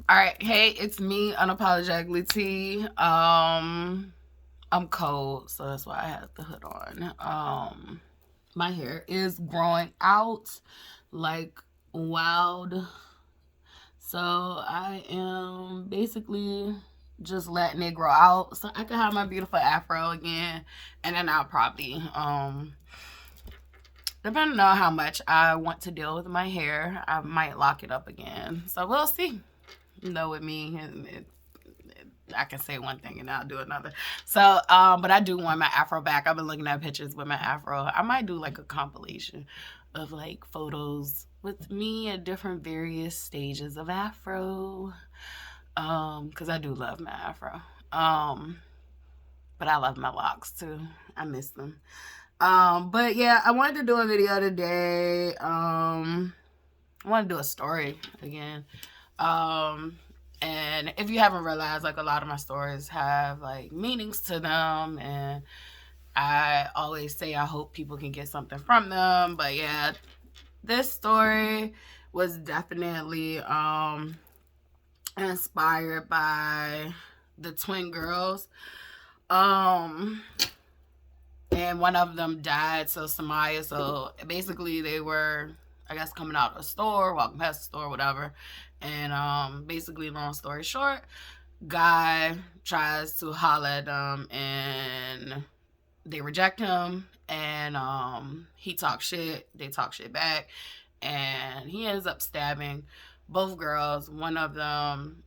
All right, hey, it's me, unapologetically T. I'm cold, so that's why I have the hood on. My hair is growing out like wild, so I am basically just letting it grow out so I can have my beautiful afro again, and then I'll probably depending on how much I want to deal with my hair, I might lock it up again. So we'll see. You know, with me, I can say one thing and I'll do another. So, but I do want my afro back. I've been looking at pictures with my afro. I might do like a compilation of like photos with me at different various stages of afro. Because I do love my afro. But I love my locks too. I miss them. But yeah, I wanted to do a video today. I want to do a story again. And if you haven't realized, like a lot of my stories have like meanings to them, and I always say I hope people can get something from them. But yeah, this story was definitely inspired by the twin girls. And one of them died, so Samaya. So basically, they were, I guess, coming out of a store, walking past the store, whatever. And basically, long story short, guy tries to holler at them, and they reject him. And he talks shit. They talk shit back, and he ends up stabbing both girls. One of them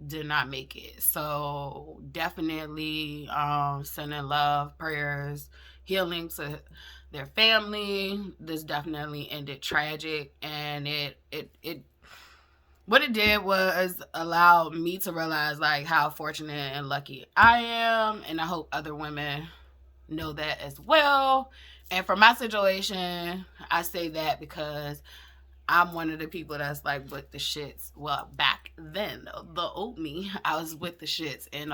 did not make it. So definitely sending love, prayers, healing to their family. This definitely ended tragic, and it what it did was allow me to realize like how fortunate and lucky I am, and I hope other women know that as well. And for my situation, I say that because I'm one of the people that's like with the shits. Well, back then, the old me, I was with the shits, and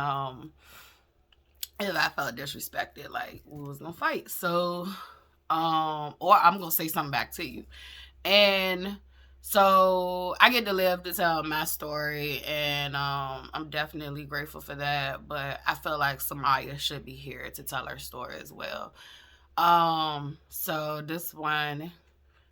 if I felt disrespected, like we was gonna fight. So, or I'm gonna say something back to you, and so I get to live to tell my story, and I'm definitely grateful for that. But I feel like Samaya should be here to tell her story as well. So this one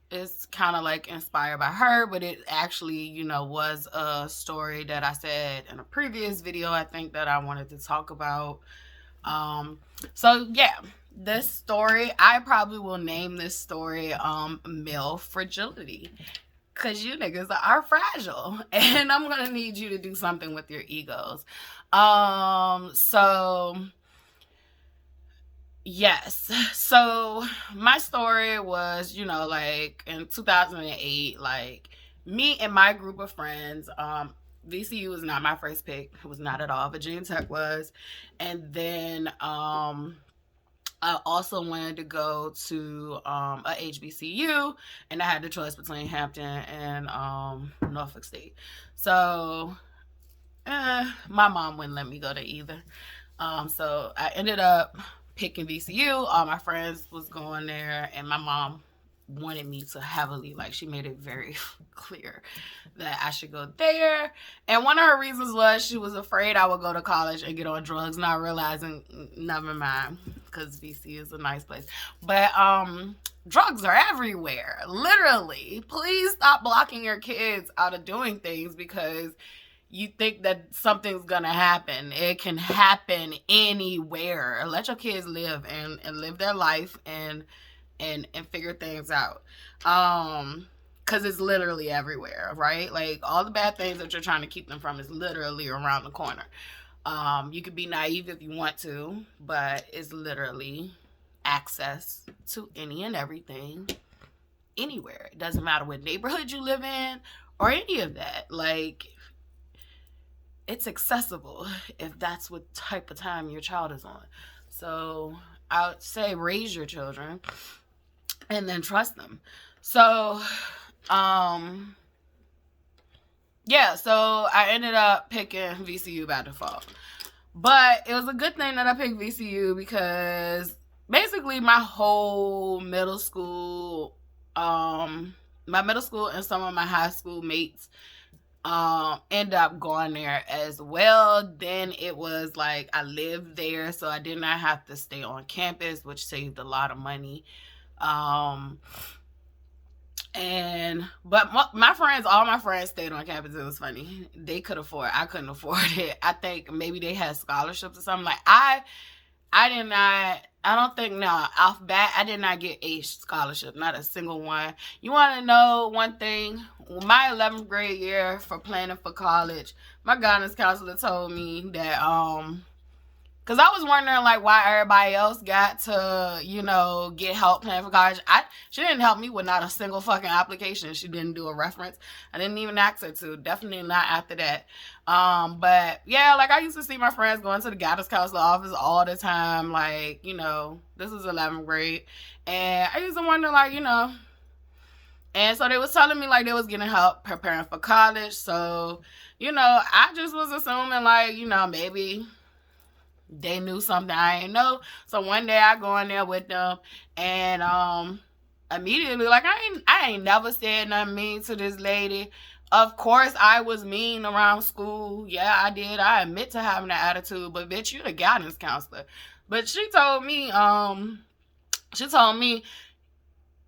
is kind of like inspired by her, but it actually, was a story that I said in a previous video, I think, that I wanted to talk about. So yeah, this story, I probably will name this story Male Fragility. Cause you niggas are fragile, and I'm gonna need you to do something with your egos. So yes. So my story was, like in 2008, like me and my group of friends, VCU was not my first pick. It was not at all. Virginia Tech was. And then I also wanted to go to a HBCU, and I had the choice between Hampton and Norfolk State. So my mom wouldn't let me go to either. So I ended up picking VCU. All my friends was going there, and my mom wanted me to heavily, like, she made it very clear that I should go there. And one of her reasons was she was afraid I would go to college and get on drugs, not realizing, never mind, because VC is a nice place. But drugs are everywhere, literally. Please stop blocking your kids out of doing things because you think that something's gonna happen. It can happen anywhere. Let your kids live and live their life and figure things out. Because it's literally everywhere, right? Like, all the bad things that you're trying to keep them from is literally around the corner. You could be naive if you want to, but it's literally access to any and everything anywhere. It doesn't matter what neighborhood you live in or any of that. Like, it's accessible if that's what type of time your child is on. So I would say raise your children and then trust them. So yeah, so I ended up picking VCU by default. But it was a good thing that I picked VCU because basically my whole middle school, my middle school and some of my high school mates, end up going there as well. Then it was like I lived there, so I did not have to stay on campus, which saved a lot of money. But my friends, all my friends stayed on campus. It was funny. They could afford it. I couldn't afford it. I think maybe they had scholarships or something. Like I did not. I don't think, no, off bat, I did not get a scholarship, not a single one. You want to know one thing? My 11th grade year for planning for college, my guidance counselor told me that because I was wondering, like, why everybody else got to, get help paying for college. She didn't help me with not a single fucking application. She didn't do a reference. I didn't even ask her to. Definitely not after that. But, yeah, like, I used to see my friends going to the guidance counselor office all the time. Like, this was 11th grade. And I used to wonder, like, And so they was telling me, like, they was getting help preparing for college. So, I just was assuming, like, maybe they knew something I ain't know. So one day I go in there with them, and immediately, like, I ain't never said nothing mean to this lady. Of course I was mean around school. Yeah, I did. I admit to having an attitude, but bitch, you the guidance counselor. But she told me,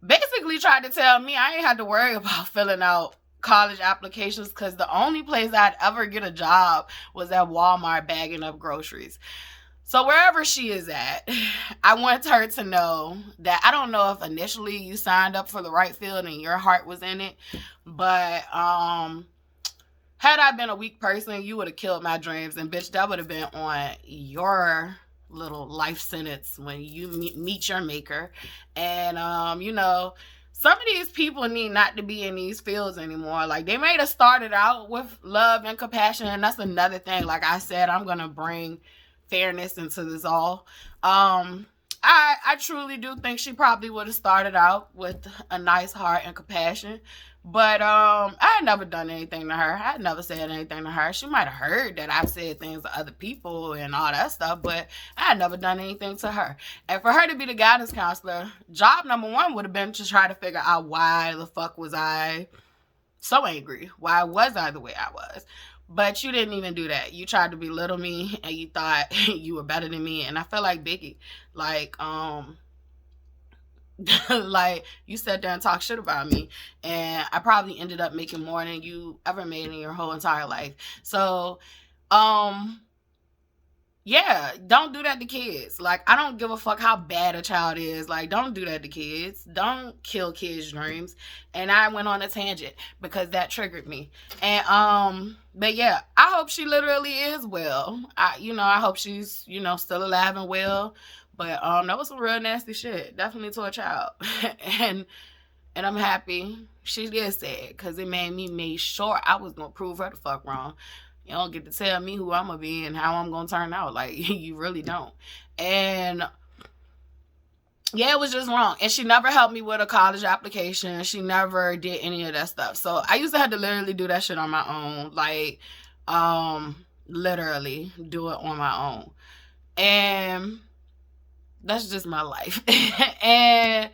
basically tried to tell me I ain't had to worry about filling out college applications, because the only place I'd ever get a job was at Walmart bagging up groceries. So wherever she is at, I want her to know that I don't know if initially you signed up for the right field and your heart was in it, but had I been a weak person, you would have killed my dreams, and bitch, that would have been on your little life sentence when you meet your maker. And some of these people need not to be in these fields anymore. Like, they may have started out with love and compassion, and that's another thing. Like I said, I'm gonna bring fairness into this all. I truly do think she probably would have started out with a nice heart and compassion. But I had never done anything to her. I had never said anything to her. She might have heard that I've said things to other people and all that stuff, but I had never done anything to her. And for her to be the guidance counselor, job number one would have been to try to figure out why the fuck was I so angry? Why was I the way I was? But you didn't even do that. You tried to belittle me, and you thought you were better than me. And I felt like Biggie. Like, like, you sat there and talked shit about me, and I probably ended up making more than you ever made in your whole entire life. So, yeah, don't do that to kids. Like, I don't give a fuck how bad a child is. Like, don't do that to kids. Don't kill kids' dreams. And I went on a tangent because that triggered me. And but yeah, I hope she literally is well. I hope she's still alive and well. But that was some real nasty shit, definitely to a child. and I'm happy she did say it, because it made me make sure I was gonna prove her the fuck wrong. You don't get to tell me who I'm gonna be and how I'm gonna turn out. Like, you really don't. And yeah, it was just wrong. And she never helped me with a college application. She never did any of that stuff. So I used to have to literally do that shit on my own. Like, literally do it on my own. And that's just my life. and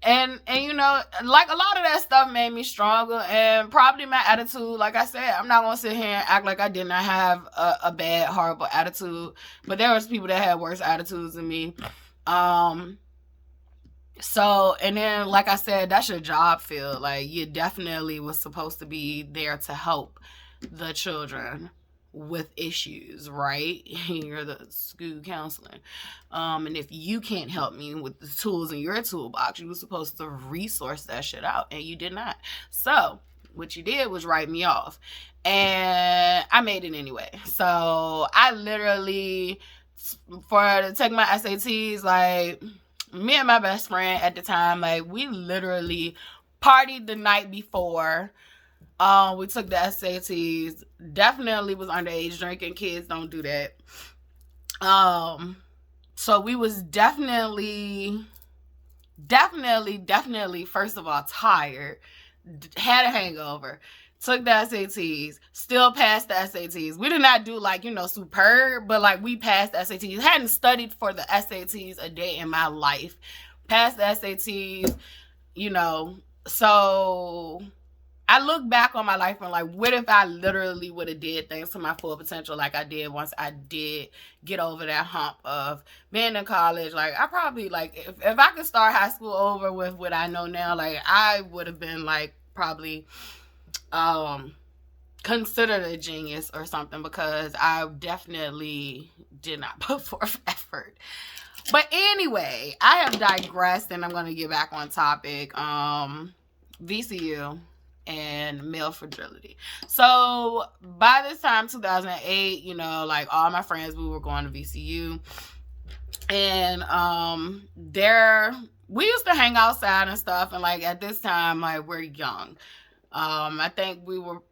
like, a lot of that stuff made me stronger, and probably my attitude. Like I said, I'm not gonna sit here and act like I did not have a bad, horrible attitude, but there was people that had worse attitudes than me. So, and then, like I said, that's your job field. Like, you definitely was supposed to be there to help the children with issues, right? You're the school counselor. And if you can't help me with the tools in your toolbox, you were supposed to resource that shit out, and you did not. So what you did was write me off, and I made it anyway. So I literally, to take my SATs, like, me and my best friend at the time, like, we literally partied the night before. We took the SATs. Definitely was underage drinking. Kids don't do that. So we was definitely, first of all, tired. Had a hangover. Took the SATs. Still passed the SATs. We did not do, like, superb, but, like, we passed the SATs. Hadn't studied for the SATs a day in my life. Passed the SATs, so I look back on my life and like, what if I literally would have did things to my full potential like I did once I did get over that hump of being in college? Like, I probably, like, if I could start high school over with what I know now, like, I would have been, like, probably considered a genius or something, because I definitely did not put forth effort. But anyway, I have digressed, and I'm going to get back on topic. VCU and male fragility. So by this time, 2008, you know, like, all my friends, we were going to VCU, and we used to hang outside and stuff, and like, at this time, like, we're young. I think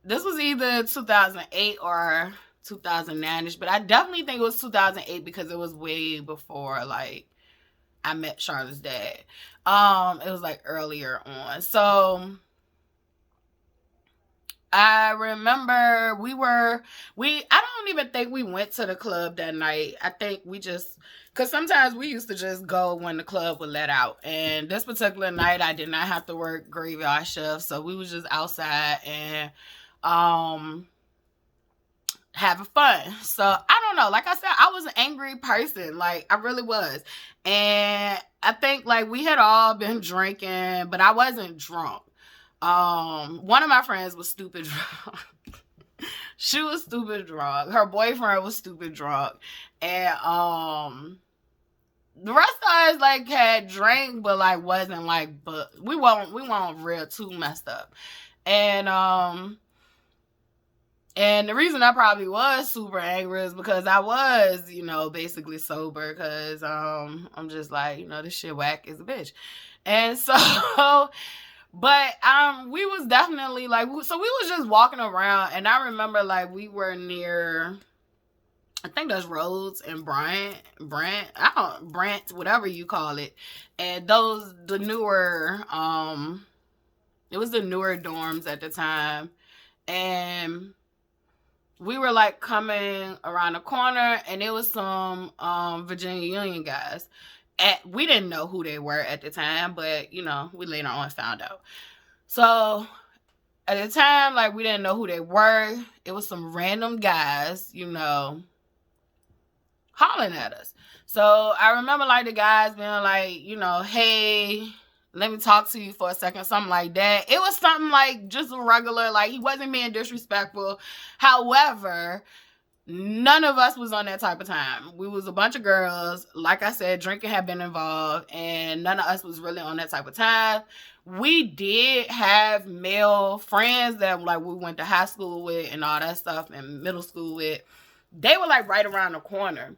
this was either 2008 or 2009ish, but I definitely think it was 2008 because it was way before, like, I met Charlotte's dad. It was like earlier on. So I remember I don't even think we went to the club that night. I think we just, because sometimes we used to just go when the club would let out. And this particular night, I did not have to work graveyard shift, so we was just outside and having fun. So I don't know. Like I said, I was an angry person. Like, I really was. And I think, like, we had all been drinking, but I wasn't drunk. One of my friends was stupid drunk. She was stupid drunk. Her boyfriend was stupid drunk. And the rest of us, like, had drank, but like wasn't like, but we weren't real too messed up. And the reason I probably was super angry is because I was, you know, basically sober, because I'm just like, you know, this shit whack as a bitch. And so but we was definitely like, so we was just walking around, and I remember, like, we were near, I think that's Rhodes and Brent, whatever you call it. And the newer, it was the newer dorms at the time. And we were, like, coming around the corner, and it was some Virginia Union guys. We didn't know who they were at the time, but, you know, we later on found out. So at the time, like, we didn't know who they were. It was some random guys, you know, hollering at us. So I remember, like, the guys being like, you know, hey, let me talk to you for a second, something like that. It was something like just a regular, like, he wasn't being disrespectful. However, none of us was on that type of time. We was a bunch of girls. Like I said, drinking had been involved, and none of us was really on that type of time. We did have male friends that, like, we went to high school with and all that stuff, and middle school with. They were, like, right around the corner.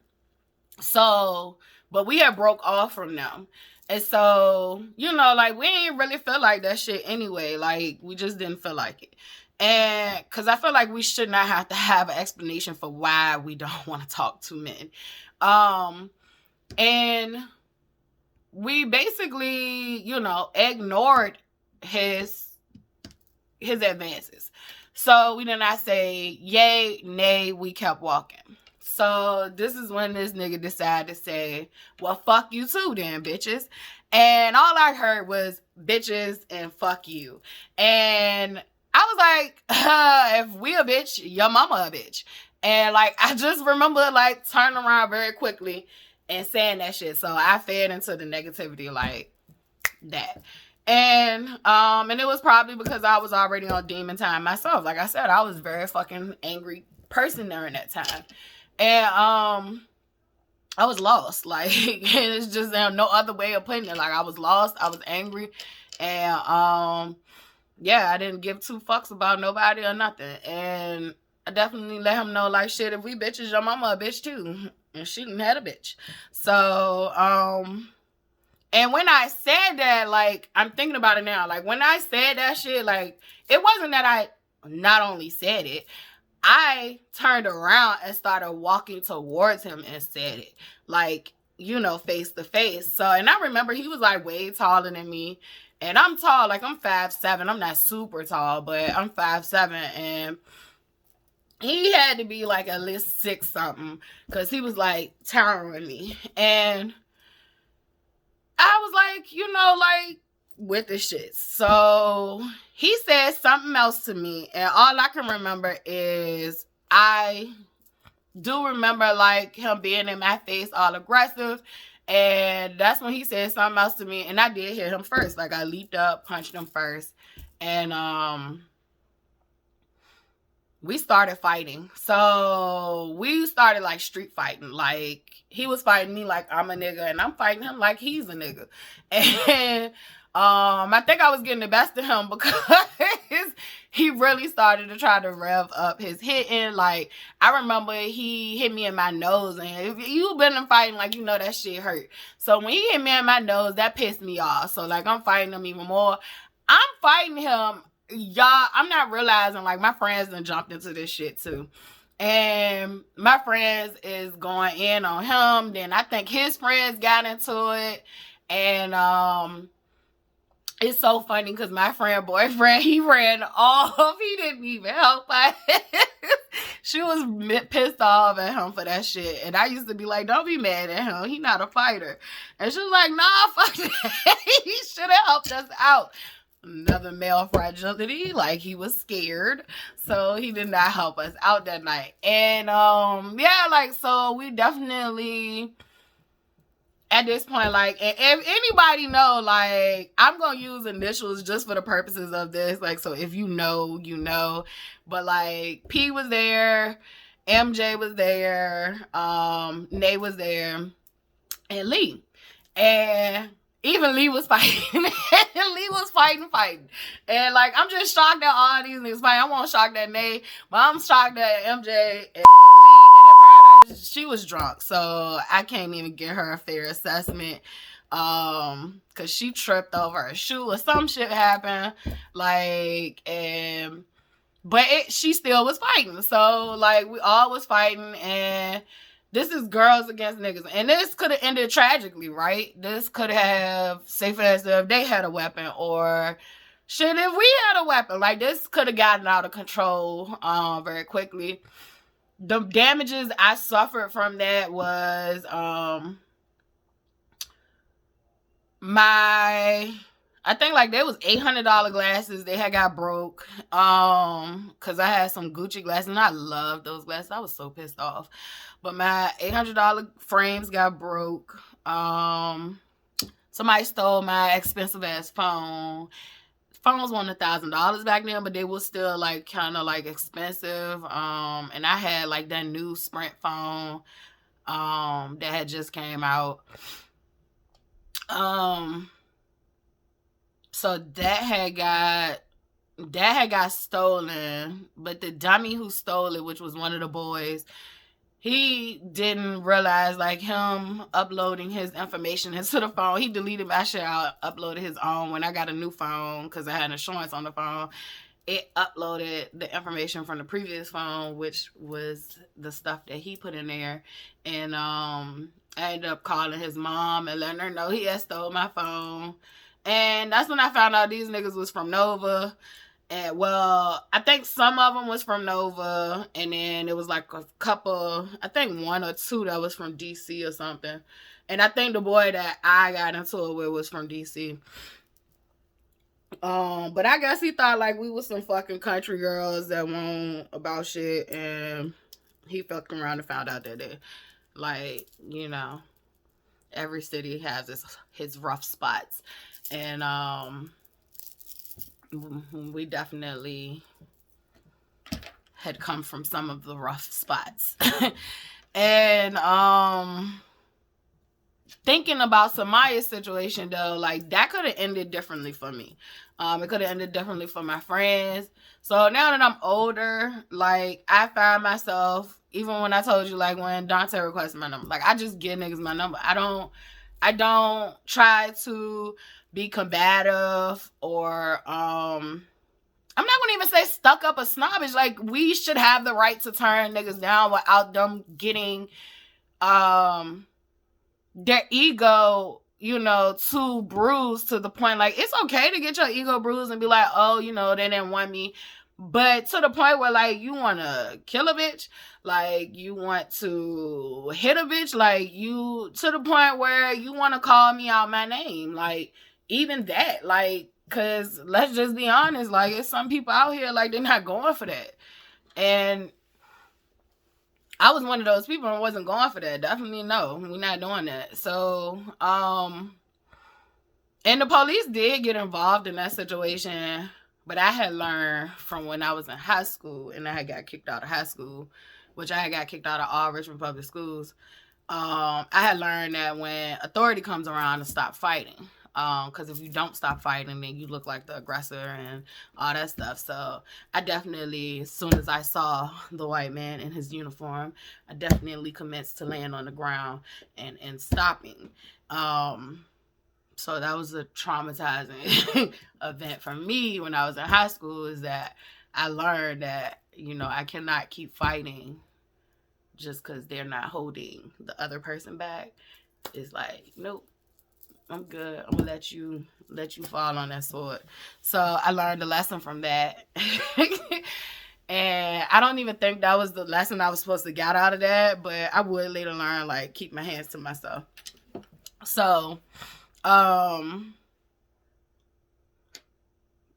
So, but we had broke off from them. And so, you know, like, we didn't really feel like that shit anyway. Like, we just didn't feel like it. And because I feel like we should not have to have an explanation for why we don't want to talk to men. And we basically, you know, ignored his advances. So we did not say yay, nay, we kept walking. So this is when this nigga decided to say, well, fuck you too then, bitches. And all I heard was bitches and fuck you. And I was like, if we a bitch, your mama a bitch. And, like, I just remember, like, turning around very quickly and saying that shit. So I fed into the negativity like that. And it was probably because I was already on demon time myself. Like I said, I was a very fucking angry person during that time. And I was lost. Like, and it's just no other way of putting it. Like, I was lost. I was angry. And yeah, I didn't give two fucks about nobody or nothing. And I definitely let him know, like, shit, if we bitches, your mama a bitch too. And she done had a bitch. So, and when I said that, like, I'm thinking about it now. Like, when I said that shit, like, it wasn't that I not only said it, I turned around and started walking towards him and said it. Like, you know, face to face. So, and I remember he was, like, way taller than me. And I'm tall. Like, I'm 5'7". I'm not super tall, but I'm 5'7". And he had to be, like, at least 6 something. Because he was, like, towering me. And I was like, you know, like, with the shit. So he said something else to me, and all I can remember is I do remember like him being in my face all aggressive, and that's when he said something else to me, and I did hit him first. Like I leaped up, punched him first, and we started fighting. So we started like street fighting. Like he was fighting me like I'm a nigga, and I'm fighting him like he's a nigga. And I think I was getting the best of him because he really started to try to rev up his hitting. Like I remember he hit me in my nose, and if you've been in fighting, like you know that shit hurt. So when he hit me in my nose, that pissed me off. So like I'm fighting him even more. I'm fighting him. Y'all, I'm not realizing like my friends done jumped into this shit too. And my friends is going in on him. Then I think his friends got into it. And it's so funny because my friend boyfriend, he ran off. He didn't even help us. She was pissed off at him for that shit. And I used to be like, don't be mad at him. He not a fighter. And she was like, nah, fuck that. He should have helped us out. Another male fragility, like he was scared, so he did not help us out that night. And yeah, like so we definitely at this point, like, if anybody know, like I'm gonna use initials just for the purposes of this, like, so if you know, you know. But like P was there, MJ was there, Nay was there, and Lee. And even Lee was fighting. Lee was fighting. And like, I'm just shocked that all these niggas fighting. I won't shock that Nay, but I'm shocked that MJ and Lee, and she was drunk. So I can't even give her a fair assessment. Cause she tripped over a shoe or some shit happened. Like, but she still was fighting. So like, we all was fighting, and this is girls against niggas. And this could have ended tragically, right? This could have, say for instance, if they had a weapon, or shit, if we had a weapon. Like, this could have gotten out of control very quickly. The damages I suffered from that was I think like there was $800 glasses. They had got broke. Cause I had some Gucci glasses, and I loved those glasses. I was so pissed off. But my $800 frames got broke. Somebody stole my expensive ass phone. Phones weren't $1,000 back then, but they were still like kind of like expensive. And I had like that new Sprint phone that had just came out. So that had got stolen, but the dummy who stole it, which was one of the boys, he didn't realize, like, him uploading his information into the phone. He deleted my shit out, uploaded his own. When I got a new phone, because I had insurance on the phone, it uploaded the information from the previous phone, which was the stuff that he put in there. And I ended up calling his mom and letting her know he had stole my phone. And that's when I found out these niggas was from Nova. And well, I think some of them was from Nova, and then it was like a couple, I think one or two that was from DC or something. And I think the boy that I got into it with was from DC. But I guess he thought like we was some fucking country girls that won't about shit, and he fucked around and found out that they, like, you know, every city has his rough spots. And we definitely had come from some of the rough spots. And thinking about Samaya's situation though, like that could have ended differently for me. It could have ended differently for my friends. So now that I'm older, like I find myself, even when I told you, like when Dante requested my number, like I just give niggas my number. I don't try to be combative, or I'm not gonna even say stuck up or snobbish. Like, we should have the right to turn niggas down without them getting their ego, you know, too bruised to the point, like, it's okay to get your ego bruised and be like, oh, you know, they didn't want me. But to the point where, like, you want to kill a bitch, like, you want to hit a bitch, like, you, to the point where you want to call me out my name, like, even that, like, because let's just be honest, like, it's some people out here, like, they're not going for that. And I was one of those people and wasn't going for that. Definitely no, we're not doing that. So, and the police did get involved in that situation, but I had learned from when I was in high school and I got kicked out of high school, which I got kicked out of all Richmond public schools. I had learned that when authority comes around to stop fighting, because if you don't stop fighting, then you look like the aggressor and all that stuff. So I definitely, as soon as I saw the white man in his uniform, I definitely commenced to land on the ground and stopping. So that was a traumatizing event for me when I was in high school, is that I learned that, you know, I cannot keep fighting just because they're not holding the other person back. It's like, nope, I'm good. I'm gonna let you fall on that sword. So I learned a lesson from that. And I don't even think that was the lesson I was supposed to get out of that, but I would later learn, like, keep my hands to myself. So,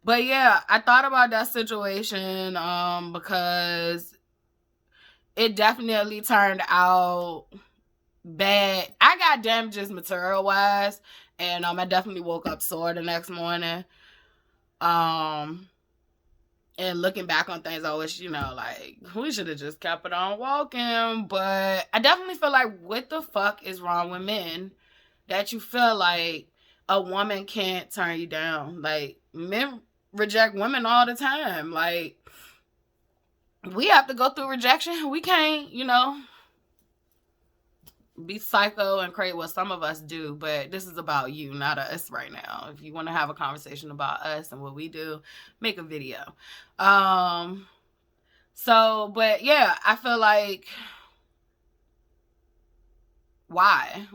but yeah, I thought about that situation, because it definitely turned out bad. I got damages material wise, and I definitely woke up sore the next morning. And looking back on things, I wish, you know, like, we should have just kept it on walking. But I definitely feel like, what the fuck is wrong with men that you feel like a woman can't turn you down? Like, men reject women all the time. Like, we have to go through rejection. We can't, you know, be psycho and crazy. Well, some of us do, but this is about you, not us right now. If you want to have a conversation about us and what we do, make a video. So, but yeah, I feel like, why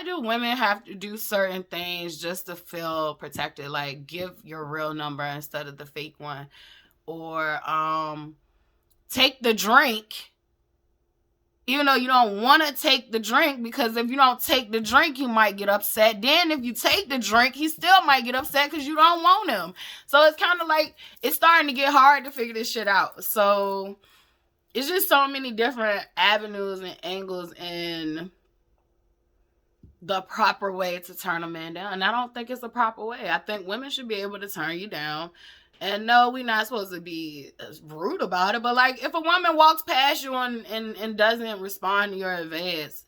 do women have to do certain things just to feel protected? Like, give your real number instead of the fake one, or take the drink even though you don't want to take the drink, because if you don't take the drink, you might get upset. Then if you take the drink, he still might get upset because you don't want him. So it's kind of like, it's starting to get hard to figure this shit out. So it's just so many different avenues and angles in the proper way to turn a man down. And I don't think it's the proper way. I think women should be able to turn you down. And no, we're not supposed to be rude about it. But like, if a woman walks past you and doesn't respond to your advance,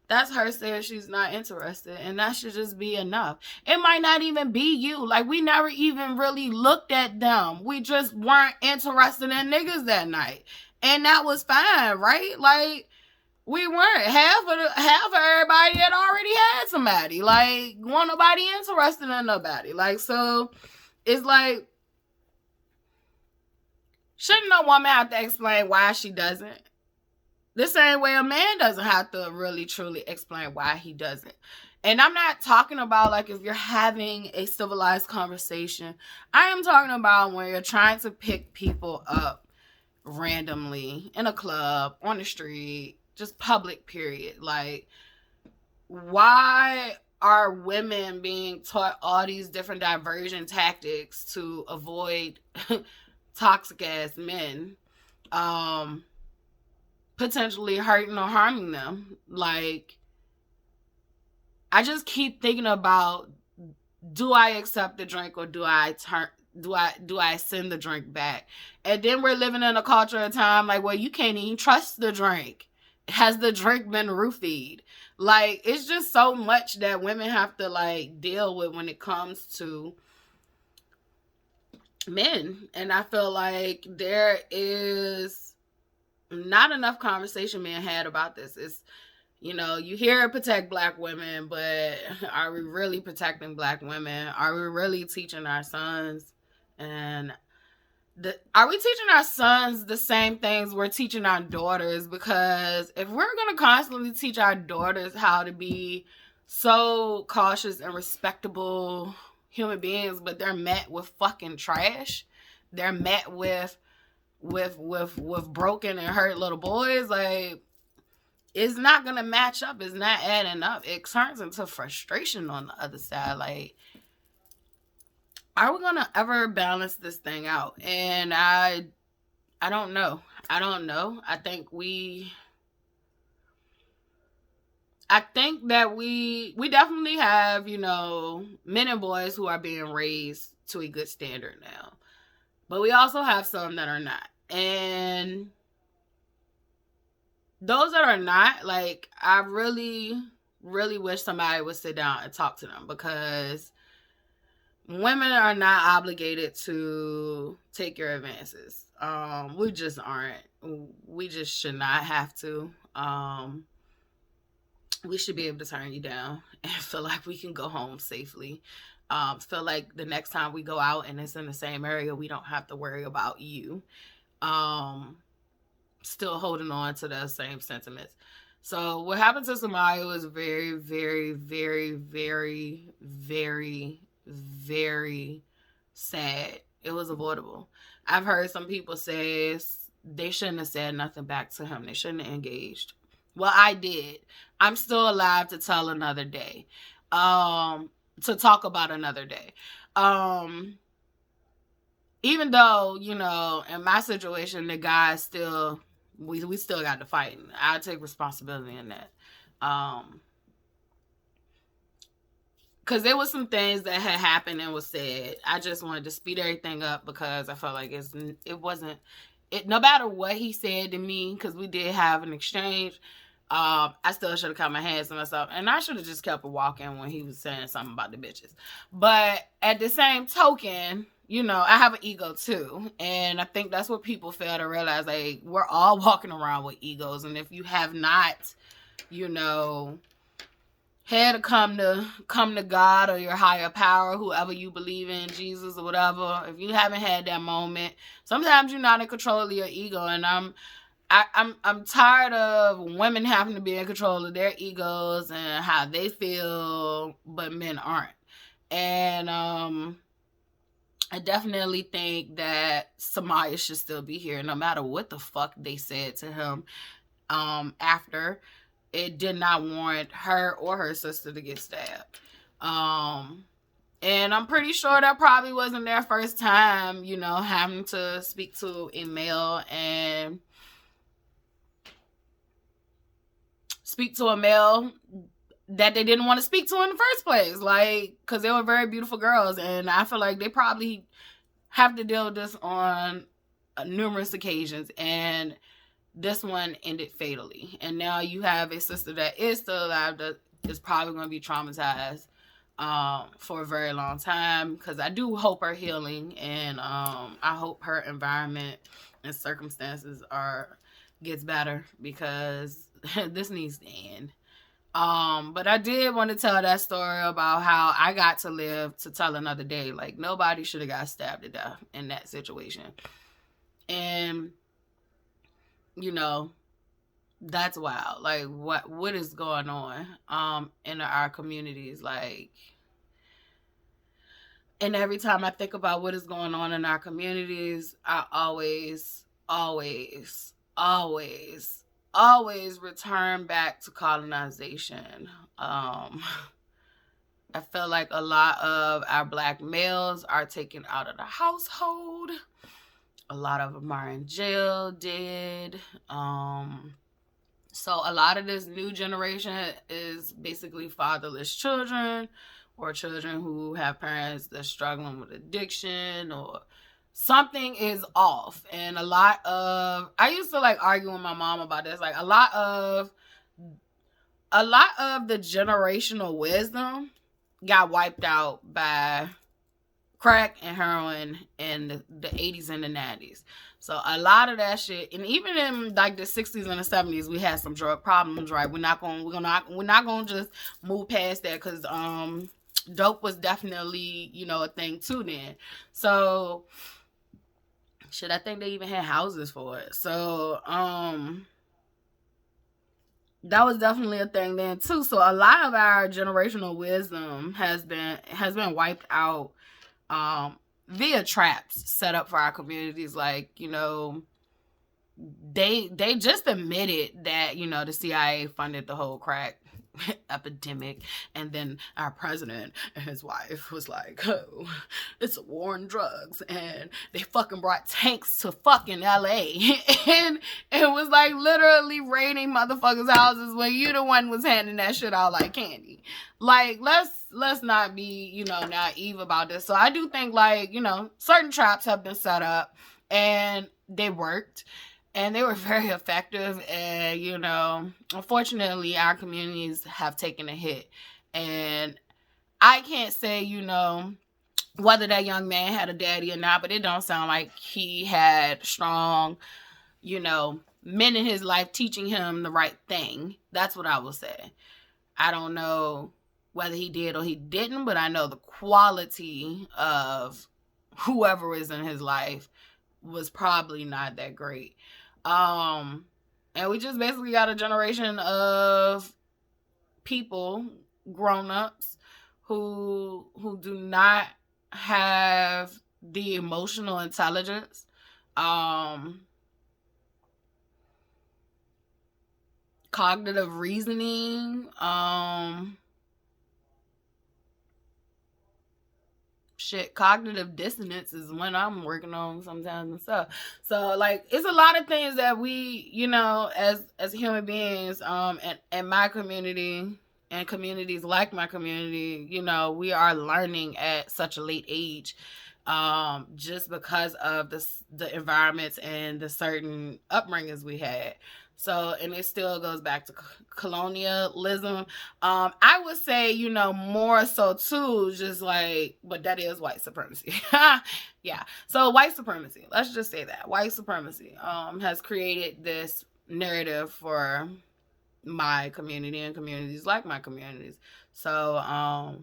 that's her saying she's not interested. And that should just be enough. It might not even be you. Like, we never even really looked at them. We just weren't interested in niggas that night. And that was fine, right? Like, we weren't. Half of everybody had already had somebody. Like, wasn't nobody interested in nobody. Like, so it's like, shouldn't no woman have to explain why she doesn't? The same way a man doesn't have to really truly explain why he doesn't. And I'm not talking about like if you're having a civilized conversation. I am talking about when you're trying to pick people up randomly in a club, on the street, just public, period. Like, why are women being taught all these different diversion tactics to avoid toxic ass men potentially hurting or harming them? Like, I just keep thinking about, do I accept the drink or do I send the drink back? And then we're living in a culture of time like, well, you can't even trust the drink. Has the drink been roofied? Like, it's just so much that women have to like deal with when it comes to men. And I feel like there is not enough conversation being had about this. It's, you know, you hear protect black women, but are we really protecting black women? Are we really teaching our sons? And are we teaching our sons the same things we're teaching our daughters? Because if we're going to constantly teach our daughters how to be so cautious and respectable human beings, but they're met with fucking trash, they're met with broken and hurt little boys, like, it's not going to match up. It's not adding up. It turns into frustration on the other side. Like, are we going to ever balance this thing out? And I don't know. I don't know. I think that we definitely have, you know, men and boys who are being raised to a good standard now. But we also have some that are not. And those that are not, like, I really, really wish somebody would sit down and talk to them, because women are not obligated to take your advances. We just aren't. We just should not have to. We should be able to turn you down and feel like we can go home safely. Feel like the next time we go out and it's in the same area, we don't have to worry about you. Still holding on to those same sentiments. So what happened to Samaya was very, very, very, very, very, very sad. It was avoidable. I've heard some people say they shouldn't have said nothing back to him. They shouldn't have engaged. Well, I did. I'm still alive to tell another day. To talk about another day. Even though, you know, in my situation, the guy still, we still got to fight. I take responsibility in that. Because there was some things that had happened and was said. I just wanted to speed everything up because I felt like no matter what he said to me, because we did have an exchange, I still should have kept my hands to myself, and I should have just kept walking when he was saying something about the bitches. But at the same token, you know, I have an ego too, and I think that's what people fail to realize. Like, we're all walking around with egos, and if you have not, you know, had to come to God or your higher power, whoever you believe in, Jesus or whatever, if you haven't had that moment, sometimes you're not in control of your ego. And I'm tired of women having to be in control of their egos and how they feel, but men aren't. And I definitely think that Samaya should still be here, no matter what the fuck they said to him after. It did not warrant her or her sister to get stabbed. And I'm pretty sure that probably wasn't their first time, you know, having to speak to a male and speak to a male that they didn't want to speak to in the first place. Like, because they were very beautiful girls. And I feel like they probably have to deal with this on numerous occasions. And this one ended fatally. And now you have a sister that is still alive that is probably going to be traumatized for a very long time. Because I do hope her healing, and I hope her environment and circumstances gets better, because this needs to end. But I did want to tell that story about how I got to live to tell another day. Like, nobody should have got stabbed to death in that situation. And you know, that's wild. Like, what is going on in our communities? Like, and every time I think about what is going on in our communities, I always return back to colonization. I feel like a lot of our Black males are taken out of the household. A lot of them are in jail, dead. So a lot of this new generation is basically fatherless children, or children who have parents that's struggling with addiction, or something is off. And I used to like argue with my mom about this. Like, a lot of the generational wisdom got wiped out by crack and heroin in the 80s and the 90s. So a lot of that shit, and even in like the 60s and the 70s, we had some drug problems, right? We're not gonna just move past that, because dope was definitely, you know, a thing too then. So shit, I think they even had houses for it. So that was definitely a thing then too. So a lot of our generational wisdom has been wiped out via traps set up for our communities. Like, you know, they just admitted that, you know, the CIA funded the whole crack epidemic, and then our president and his wife was like, oh, it's a war on drugs, and they fucking brought tanks to fucking LA and it was like literally raiding motherfuckers' houses when you the one was handing that shit out like candy. Like, let's not be, you know, naive about this. So I do think, like, you know, certain traps have been set up and they worked and they were very effective. And, you know, unfortunately, our communities have taken a hit. And I can't say, you know, whether that young man had a daddy or not, but it don't sound like he had strong, you know, men in his life teaching him the right thing. That's what I will say. I don't know whether he did or he didn't, but I know the quality of whoever is in his life was probably not that great. And we just basically got a generation of people, grown-ups, who do not have the emotional intelligence, cognitive reasoning, cognitive dissonance is when I'm working on sometimes and stuff. So, like, it's a lot of things that we, you know, as human beings, and my community and communities like my community, you know, we are learning at such a late age, just because of the environments and the certain upbringings we had. So, and it still goes back to colonialism. I would say, you know, more so too, just like, but that is white supremacy. Yeah. So white supremacy, let's just say that white supremacy, has created this narrative for my community and communities like my communities. So, I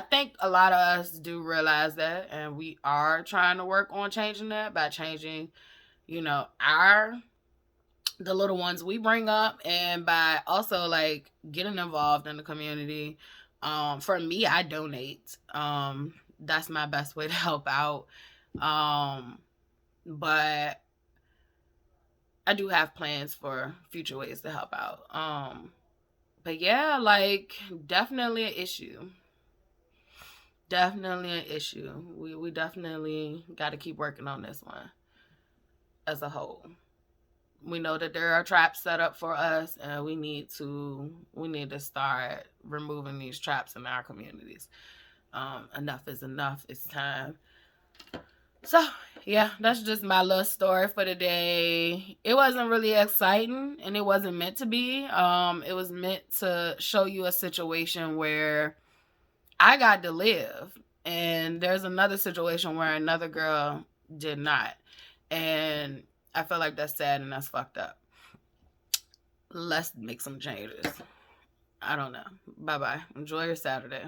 think a lot of us do realize that, and we are trying to work on changing that by changing, you know, the little ones we bring up, and by also like getting involved in the community. For me, I donate. That's my best way to help out. But I do have plans for future ways to help out. But yeah, like, definitely an issue. Definitely an issue. We definitely got to keep working on this one as a whole. We know that there are traps set up for us, and we need to start removing these traps in our communities. Enough is enough. It's time. So yeah, that's just my little story for today. It wasn't really exciting, and it wasn't meant to be. It was meant to show you a situation where I got to live, and there's another situation where another girl did not, and I feel like that's sad and that's fucked up. Let's make some changes. I don't know. Bye-bye. Enjoy your Saturday.